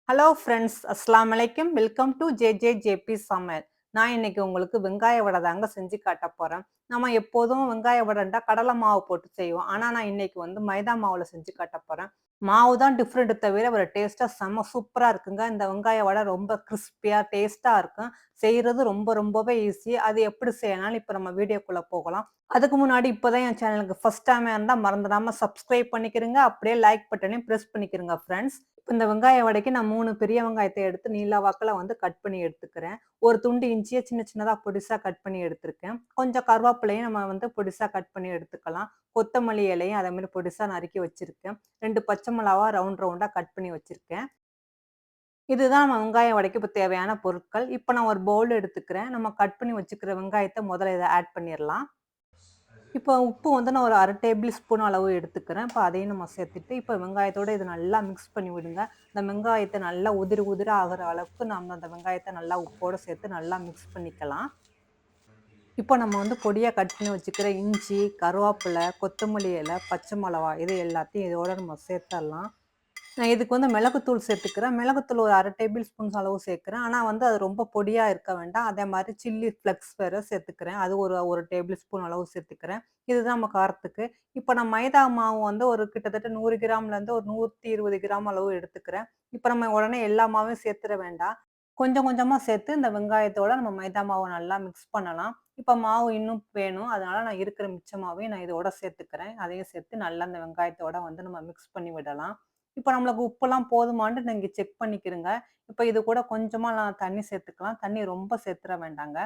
Hello friends, அஸ்ஸலாமு அலைக்கும். Welcome to JJP சமையல். நான் இன்னைக்கு உங்களுக்கு வெங்காய வடை தாங்க செஞ்சு காட்டப் போறேன். நம்ம எப்போதும் வெங்காய வடைன்னா கடலை மாவு போட்டு செய்வோம். ஆனா நான் இன்னைக்கு வந்து மைதா மாவுல செஞ்சு காட்டப் போறேன். மாவு தான் டிஃபரெண்ட் தவிர ஒரு டேஸ்ட்டா செம்ம சூப்பரா இருக்குங்க. இந்த வெங்காய வடை ரொம்ப கிரிஸ்பியா டேஸ்ட்டா இருக்கும். செய்றது ரொம்பவே ஈஸி. அது எப்படி செய்யலாம்னு இப்ப நம்ம வீடியோக்குள்ள போகலாம். அதுக்கு முன்னாடி இப்பதான் என் சேனலுக்கு ஃபர்ஸ்ட் டைமா இருந்தா மறந்துடாம சப்ஸ்கிரைப் பண்ணிக்கிறங்க. அப்படியே லைக் பட்டனையும் பிரஸ் பண்ணிக்கிறங்க ஃப்ரெண்ட்ஸ். இந்த வெங்காய வடைக்கு நான் 3 பெரிய வெங்காயத்த எடுத்து நீள வாக்குல வந்து கட் பண்ணி எடுத்துக்கிறேன். ஒரு துண்டு இஞ்சிய சின்ன சின்னதா பொடிசா கட் பண்ணி எடுத்திருக்கேன். கொஞ்சம் கருவேப்பிலையும் நம்ம வந்து பொடிசா கட் பண்ணி எடுத்துக்கலாம். கொத்தமல்லி இலையும் அதே மாரி பொடிசா நறுக்கி வச்சிருக்கேன். 2 பச்சை மிளகா ரவுண்டா கட் பண்ணி வச்சிருக்கேன். இதுதான் நம்ம வெங்காய வடைக்கு இப்ப தேவையான பொருட்கள். இப்ப நான் ஒரு பவுல் எடுத்துக்கிறேன். நம்ம கட் பண்ணி வச்சுக்கிற வெங்காயத்த முதல்ல இத ஆட் பண்ணிறலாம். இப்போ உப்பு வந்து நான் ஒரு 1/2 டேபிள் ஸ்பூன் அளவு எடுத்துக்கிறேன். இப்ப அதையும் நம்ம சேர்த்துட்டு, இப்ப வெங்காயத்தோட இத நல்லா மிக்ஸ் பண்ணி விடுங்க. இந்த வெங்காயத்த நல்லா உதிரா ஆகுற அளவுக்கு நம்ம அந்த வெங்காயத்த நல்லா உப்போட சேர்த்து நல்லா மிக்ஸ் பண்ணிக்கலாம். இப்போ நம்ம வந்து பொடியா கட் பண்ணி வச்சுக்கிற இஞ்சி, கருவேப்பில, கொத்தமல்லி இலை, பச்சை மிளகா இது எல்லாத்தையும் இதோட நம்ம சேர்த்தரலாம். நான் இதுக்கு வந்து மிளகுத்தூள் சேர்த்துக்கிறேன். மிளகுத்தூள் ஒரு 1/2 டேபிள் ஸ்பூன்ஸ் அளவு சேர்க்கிறேன். ஆனா வந்து அது ரொம்ப பொடியா இருக்க வேண்டாம். அதே மாரி சில்லி ஃப்ளெக்ஸ் வேற சேர்த்துக்கிறேன். அது ஒரு 1 டேபிள் ஸ்பூன் அளவு சேர்த்துக்கிறேன். இதுதான் நம்ம காரத்துக்கு. இப்ப நான் மைதா மாவு வந்து ஒரு கிட்டத்தட்ட 100 கிராம்லேருந்து ஒரு 120 கிராம் அளவு எடுத்துக்கிறேன். இப்ப நம்ம உடனே எல்லா மாவையும் சேர்த்துற வேண்டாம். கொஞ்சம் கொஞ்சமா சேர்த்து இந்த வெங்காயத்தோட நம்ம மைதா மாவ நல்லா மிக்ஸ் பண்ணலாம். இப்ப மாவு இன்னும் வேணும். அதனால நான் இருக்கிற மிச்ச மாவையும் நான் இதோட சேர்த்துக்கிறேன். அதையும் சேர்த்து நல்லா அந்த வெங்காயத்தோட வந்து நம்ம மிக்ஸ் பண்ணி விடலாம். இப்ப நம்மளுக்கு உப்புலாம் போதுமான்ட்டு நீங்க செக் பண்ணிக்கிறங்க. இப்ப இது கூட கொஞ்சமா நான் தண்ணி சேர்த்துக்கலாம். தண்ணி ரொம்ப சேர்த்துற வேண்டாங்க.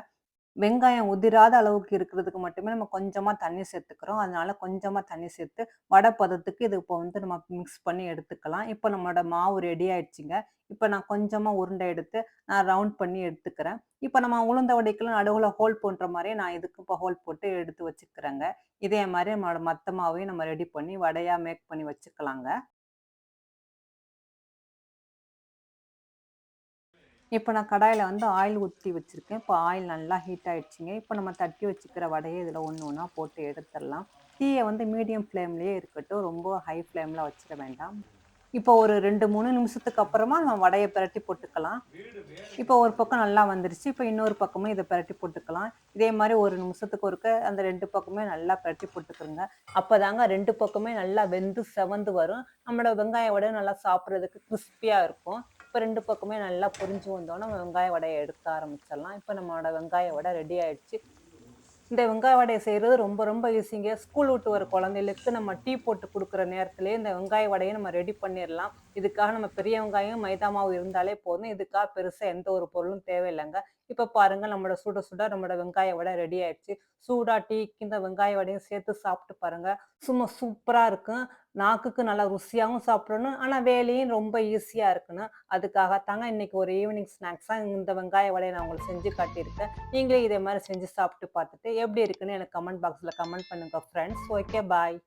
வெங்காயம் உதிராத அளவுக்கு இருக்கிறதுக்கு மட்டுமே நம்ம கொஞ்சமா தண்ணி சேர்த்துக்கிறோம். அதனால கொஞ்சமா தண்ணி சேர்த்து, வடை பதத்துக்கு இது இப்போ வந்து நம்ம மிக்ஸ் பண்ணி எடுத்துக்கலாம். இப்ப நம்மளோட மாவு ரெடி ஆயிடுச்சுங்க. இப்ப நான் கொஞ்சமா உருண்டை எடுத்து, நான் ரவுண்ட் பண்ணி எடுத்துக்கிறேன். இப்ப நம்ம உளுந்த வடைக்கெல்லாம் நடுவுல ஹோல் போடுற மாரியே நான் இதுக்கு இப்போ ஹோல் போட்டு எடுத்து வச்சுக்கிறேங்க. இதே மாரி நம்மளோட மத்த மாவையும் நம்ம ரெடி பண்ணி வடையா மேக் பண்ணி வச்சுக்கலாங்க. இப்ப நான் கடாயில வந்து ஆயில் ஊத்தி வச்சிருக்கேன். இப்ப ஆயில் நல்லா ஹீட் ஆயிடுச்சுங்க. இப்ப நம்ம தட்டி வச்சுக்கிற வடைய இதுல ஒண்ணு ஒண்ணா போட்டு எடுத்துறலாம். தீய வந்து மீடியம் ஃப்ளேம்லயே இருக்கட்டும். ரொம்ப ஹை ஃப்ளேம்ல வச்சிட வேண்டாம். இப்போ ஒரு 2, 3 நிமிஷத்துக்கு அப்புறமா நம்ம வடைய பெரட்டி போட்டுக்கலாம். இப்போ ஒரு பக்கம் நல்லா வந்துருச்சு. இப்ப இன்னொரு பக்கமும் இத பெரட்டி போட்டுக்கலாம். இதே மாரி ஒரு நிமிஷத்துக்கு ஒருக்க அந்த 2 பக்கமே நல்லா பெரட்டி போட்டுக்குருங்க. அப்பதாங்க 2 பக்கமே நல்லா வெந்து செவந்து வரும். நம்மளோட வெங்காய வடை நல்லா சாப்பிடுறதுக்கு கிரிஸ்பியா இருக்கும். இப்ப 2 பக்கமே நல்லா பொரிஞ்சு வந்தோனே, நம்ம வெங்காய வடைய எடுக்க ஆரம்பிச்சிடலாம். இப்ப நம்மளோட வெங்காய வடை ரெடி ஆயிடுச்சு. இந்த வெங்காய வடைய செய்றது ரொம்ப ஈஸிங்க. ஸ்கூல் விட்டு வர குழந்தைகளுக்கு நம்ம டீ போட்டு குடுக்குற நேரத்திலேயே இந்த வெங்காய வடைய நம்ம ரெடி பண்ணிறலாம். இதுக்காக நம்ம பெரிய வெங்காயம், மைதா மாவு இருந்தாலே போதும். இதுக்காக பெருசா எந்த ஒரு பொருளும் தேவையில்லங்க. இப்ப பாருங்க நம்மளோட சுட சுட நம்மளோட வெங்காய வடை ரெடி ஆயிடுச்சு. சூடா டீக்கு இந்த வெங்காய வடையும் சேர்த்து சாப்பிட்டு பாருங்க. சும்மா சூப்பரா இருக்கும். நாக்குக்கு நல்லா ருசியாவும் சாப்பிடணும். ஆனா வேலையும் ரொம்ப ஈஸியா இருக்கணும். அதுக்காகத்தாங்க இன்னைக்கு ஒரு ஈவினிங் ஸ்நாக்ஸா இந்த வெங்காய வடைய நான் உங்களுக்கு செஞ்சு காட்டியிருக்கேன். நீங்களே இதே மாரி செஞ்சு சாப்பிட்டு பார்த்துட்டு எப்படி இருக்குன்னு எனக்கு கமெண்ட் பாக்ஸ்ல கமெண்ட் பண்ணுங்க ஃப்ரெண்ட்ஸ். Okay bye.